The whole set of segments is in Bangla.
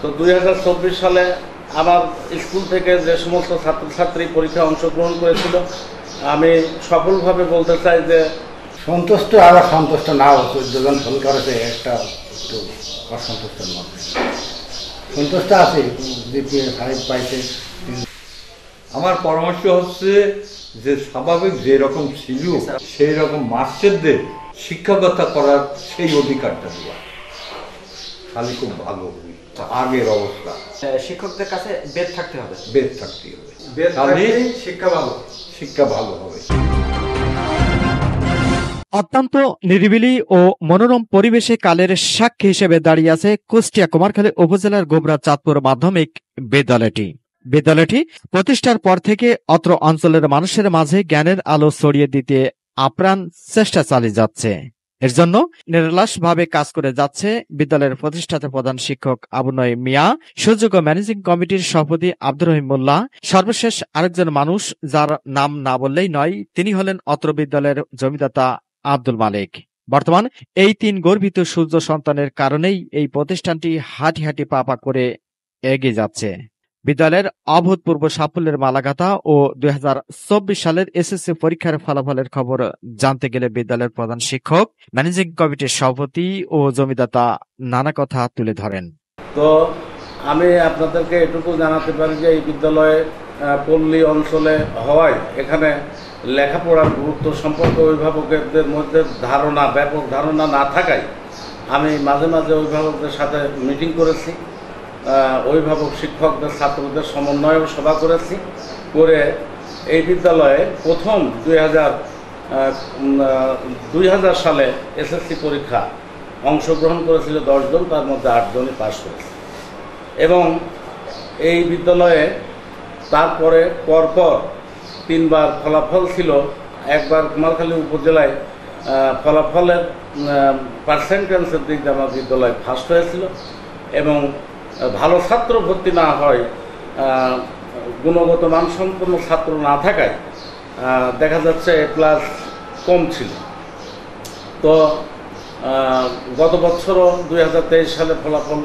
তো 2024 সালে আমার স্কুল থেকে যে সমস্ত ছাত্রছাত্রী পরীক্ষায় অংশগ্রহণ করেছিল, আমি সফলভাবে বলতে চাই যে সন্তুষ্ট আবার সন্তুষ্ট নাও। 14 জন ফেল করেছে, একটা একটু অসন্তুষ্টের মধ্যে সন্তুষ্ট আছে। জিপিএ 5 পাইছে। আমার পরামর্শ হচ্ছে যে স্বাভাবিক যেরকম ছিল সেই রকম মাস্টারদের শিক্ষকতা করার সেই অধিকারটা দেওয়া, তাহলে খুব ভালো হবে। আগের অবস্থা শিক্ষকদের কাছে বেদ থাকতে হবে, বেদ থাকতে হবে, তাহলে শিক্ষা ভালো হবে। অত্যন্ত নিরিবিলি ও মনোরম পরিবেশে কালের সাক্ষী হিসেবে দাঁড়িয়ে আছে কুষ্টিয়া কুমারখালী উপজেলার গোবরা চাঁদপুর মাধ্যমিক বিদ্যালয়টি। বিদ্যালয়টি প্রতিষ্ঠার পর থেকে অত্র অঞ্চলের মানুষের মাঝে জ্ঞানের আলো ছড়িয়ে দিতে আপ্রাণ চেষ্টা চালিয়ে যাচ্ছে। এর জন্য নিরলসভাবে কাজ করে যাচ্ছে বিদ্যালয়ের প্রতিষ্ঠাতা প্রধান শিক্ষক আবু নঈম মিয়া, সুযোগ্য ম্যানেজিং কমিটির সভাপতি আব্দুর রহিম মোল্লা, সর্বশেষ আরেকজন মানুষ যার নাম না বললেই নয়, তিনি হলেন অত্র বিদ্যালয়ের জমিদাতা আব্দুল মালিক। বর্তমান এই 3 গর্বিত সূর্য সন্তানের কারণেই এই প্রতিষ্ঠানটি হাঁটি হাঁটি পা পা করে এগিয়ে যাচ্ছে। বিদ্যালয়ের অভূতপূর্ব সাফল্যের মালাগাথা ও 2024 সালের এসএসসি পরীক্ষার ফলাফলের খবর জানতে গেলে বিদ্যালয়ের প্রধান শিক্ষক, ম্যানেজিং কমিটির সভাপতি ও জমিদাতা নানা কথা তুলে ধরেন। তো আমি আপনাদেরকে এটুকু জানাতে পারি যে এই বিদ্যালয়ে পল্লী অঞ্চলে হওয়ায় এখানে লেখাপড়ার গুরুত্ব সম্পর্কে অভিভাবকদের মধ্যে ব্যাপক ধারণা না থাকায় আমি মাঝে মাঝে অভিভাবকদের সাথে মিটিং করেছি, অভিভাবক শিক্ষকদের ছাত্রদের সমন্বয় সভা করেছি। করে এই বিদ্যালয়ে প্রথম 2000 সালে এসএসসি পরীক্ষা অংশগ্রহণ করেছিল 10 জন, তার মধ্যে 8 জনই পাস করেছে। এবং এই বিদ্যালয়ে তারপরে পরপর 3 বার ফলাফল ছিল। একবার কুমারখালী উপজেলায় ফলাফলের পার্সেন্টেজের দিক দিয়ে আমার বিদ্যালয় ফার্স্ট হয়েছিল। এবং ভালো ছাত্র ভর্তি না হয়, গুণগত মানসম্পন্ন ছাত্র না থাকায় দেখা যাচ্ছে A+ কম ছিল। তো গত বছরও 2023 সালে ফলাফল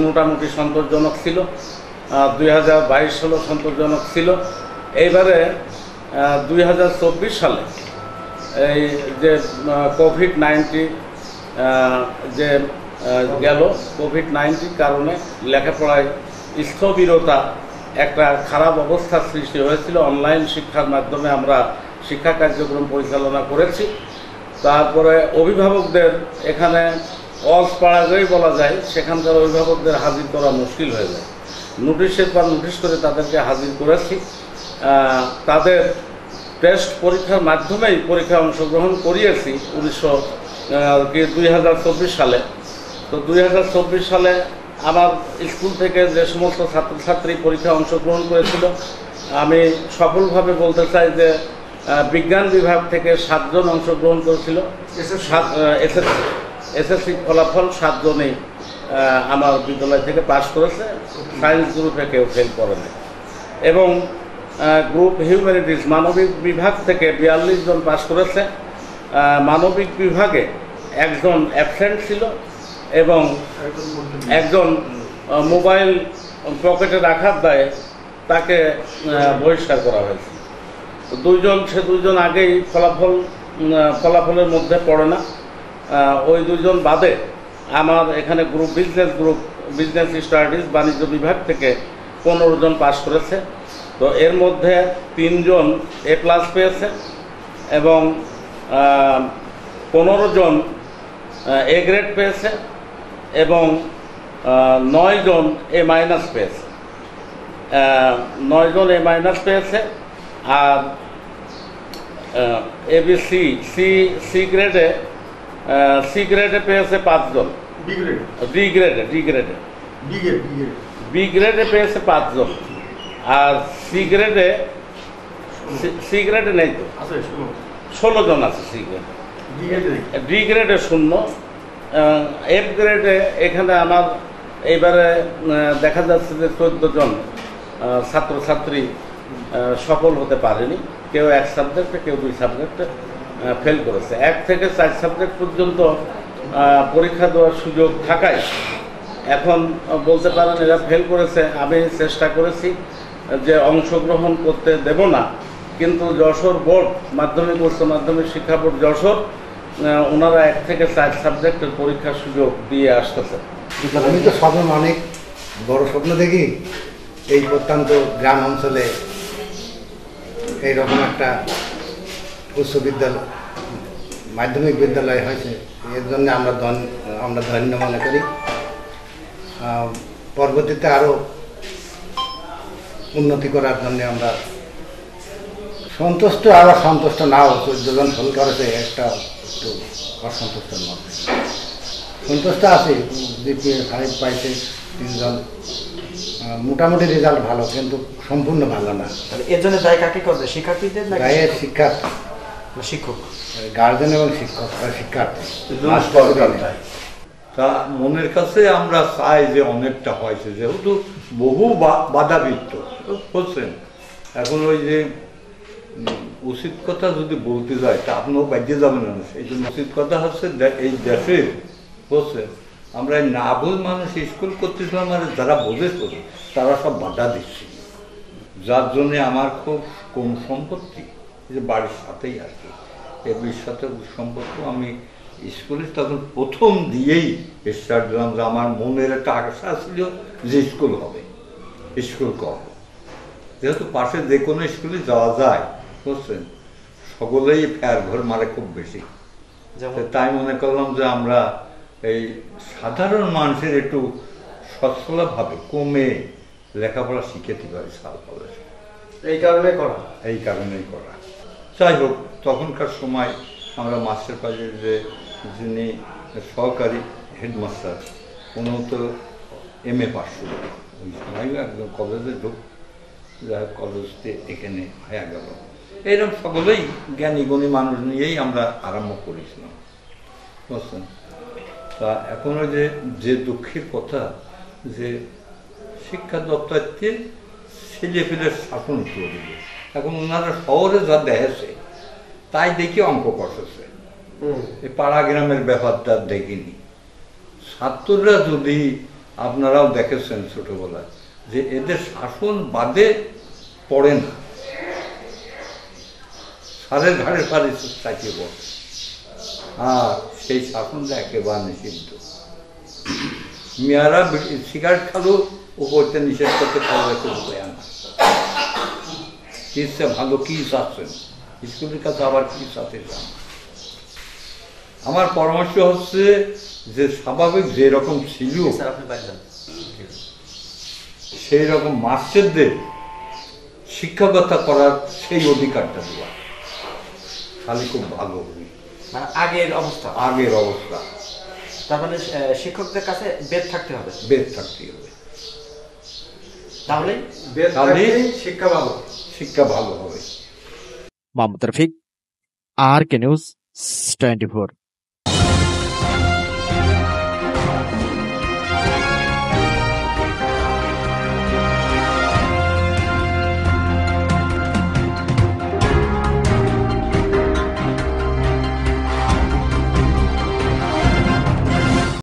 মোটামুটি সন্তোষজনক ছিল, 2022 সালেও সন্তোষজনক ছিল। এইবারে 2024 সালে এই যে কোভিড-19 যে গেল, কোভিড-19 কারণে লেখাপড়ায় স্থবিরতা, একটা খারাপ অবস্থার সৃষ্টি হয়েছিল। অনলাইন শিক্ষার মাধ্যমে আমরা শিক্ষা কার্যক্রম পরিচালনা করেছি। তারপরে অভিভাবকদের এখানে অসপাড়াগই বলা যায়, সেখানকার অভিভাবকদের হাজির করা মুশকিল হয়ে যায়। নোটিশের পর নোটিশ করে তাদেরকে হাজির করেছি। তাদের টেস্ট পরীক্ষার মাধ্যমেই পরীক্ষায় অংশগ্রহণ করিয়েছি 2024 সালে। তো 2024 সালে আমার স্কুল থেকে যে সমস্ত ছাত্রছাত্রী পরীক্ষায় অংশগ্রহণ করেছিল, আমি সফলভাবে বলতে চাই যে বিজ্ঞান বিভাগ থেকে 7 জন অংশগ্রহণ করেছিল। এসএসসি ফলাফল 7 জনই আমার বিদ্যালয় থেকে পাস করেছে। সায়েন্স গ্রুপে কেউ ফেল করেনি। এবং গ্রুপ হিউম্যানিটিস মানবিক বিভাগ থেকে 42 জন পাস করেছে। মানবিক বিভাগে 1 জন অ্যাবসেন্ট ছিল এবং 1 জন মোবাইল পকেটে রাখার দায়ে তাকে বহিষ্কার করা হয়েছে। 2 জন আগেই ফলাফলের মধ্যে পড়ে না। ওই 2 জন বাদে আমার এখানে বিজনেস স্টাডিজ বাণিজ্য বিভাগ থেকে 15 জন পাস করেছে। তো এর মধ্যে 3 জন A+ পেয়েছে এবং 15 জন A গ্রেড পেয়েছে এবং 9 জন A- পেয়েছে। 9 জন A- পেয়েছে। আর ABC সি গ্রেডে পেয়েছে 5 জন। ডি গ্রেডে পেয়েছে 5 জন। আর সি গ্রেডে নেই তো, 16 জন আছে সি গ্রেডে। ডি গ্রেডে 0। F গ্রেডে এখানে আমার এইবারে দেখা যাচ্ছে যে 14 জন ছাত্রছাত্রী সফল হতে পারেনি। কেউ 1 সাবজেক্টে, কেউ 2 সাবজেক্টে ফেল করেছে। 1 থেকে 4 সাবজেক্ট পর্যন্ত পরীক্ষা দেওয়ার সুযোগ থাকায় এখন বলতে পারেন এরা ফেল করেছে। আমি চেষ্টা করেছি যে অংশগ্রহণ করতে দেব না, কিন্তু যশোর বোর্ড, মাধ্যমিক উচ্চ মাধ্যমিক শিক্ষা বোর্ড যশোর, ওনারা 1 থেকে 4 সাবজেক্টের পরীক্ষার সুযোগ দিয়ে আসতেছে। আমি তো স্বপ্ন অনেক বড় স্বপ্ন দেখি, এই প্রত্যন্ত গ্রাম অঞ্চলে এইরকম একটা উচ্চ বিদ্যালয়, মাধ্যমিক বিদ্যালয় হয়েছে। এর জন্য আমরা ধন্য মনে করি। পরবর্তীতে আরও উন্নতি করার জন্য আমরা সন্তুষ্ট, আবার সন্তুষ্ট নাও। 14 জন ফোন করেছে, একটু অসন্তুষ্টের মধ্যে। সন্তুষ্ট আছে, জিপিএ 5 পাইছে 3 জন, মোটামুটি রেজাল্ট ভালো, কিন্তু সম্পূর্ণ ভালো না। এর জন্য দায় কাকে করবে? শিক্ষার্থীদের নাকি গায়ের শিক্ষার্থী, শিক্ষক, গার্জেন এবং শিক্ষার্থী। তা মনের কাছে আমরা চাই যে অনেকটা হয়েছে, যেহেতু বহু বাধাবিত্ত বলছেন। এখন ওই যে উচিত কথা যদি বলতে যায় তা আপনিও বাজ্যে যাবেন না। সেই জন্য উচিত কথা হচ্ছে এই দেশে বলছেন আমরা না বোঝ মানুষ স্কুল করতেছিলাম, আর যারা বোঝেছিল তারা সব বাধা দিচ্ছে, যার জন্যে আমার খুব কম সম্পত্তি, যে বাড়ির সাথেই আর কি এগুলির সাথে সম্পর্ক। আমি স্কুলে তখন প্রথম দিয়েই স্টার্ট দিলাম যে আমার মনের একটা আশা ছিল যে স্কুল হবে, স্কুল করব। যেহেতু পাশে যে কোনো স্কুলে যাওয়া যায় বুঝছেন, সকলেই ফের ঘর মারে খুব বেশি। তাই মনে করলাম যে আমরা এই সাধারণ মানুষের একটু সচ্ছলভাবে কমে লেখাপড়া শিখেতে পারি সাল কলেজ, এই কারণেই করা। যাই হোক, তখনকার সময় আমরা মাস্টার পাশের যিনি সহকারী হেডমাস্টার, উনিও তো MA পাস শুরু, ওই সময় একদম কলেজে ঢুক, যাই কলেজতে এখানে হয়ে গেল। এইরকম সকলেই জ্ঞানী গুণী মানুষ নিয়েই আমরা আরম্ভ করেছিলাম বুঝছেন। তা এখন যে দুঃখের কথা যে শিক্ষা দপ্তরকে ছেলেপেলের শাসন করে দিল। এখন ওনারা শহরে যা দেখেছে তাই দেখি অঙ্ক কষেছে, এই পাড়া গ্রামের ব্যাপারটা দেখিনি। ছাত্ররা যদি আপনারাও দেখেছেন ছোটবেলায় যে এদের শাসন বাদে পড়ে না, সারের ঘাড়ে পারে চাকিয়ে পড়ে, আর সেই শাসনটা একেবারে নিষিদ্ধ। মেয়েরা সিগারেট খালো, ও করতে নিষেধ করতে পারবে না। কিসে ভালো কি চাচ্ছেন, স্কুলের কাছে আবার কি চাচ্ছে চান। আমার পরামর্শ হচ্ছে যে স্বাভাবিক যেরকম ছিল সেই রকম মাস্টারদের শিক্ষকতা করার সেই অধিকারটা দেওয়া, তাহলে খুব ভালো হবে। মানে আগের অবস্থা তার মানে শিক্ষকদের কাছে বেদ থাকতে হবে, তাহলে শিক্ষা ভালো হবে। Mohammad Rafiq, RK news 24।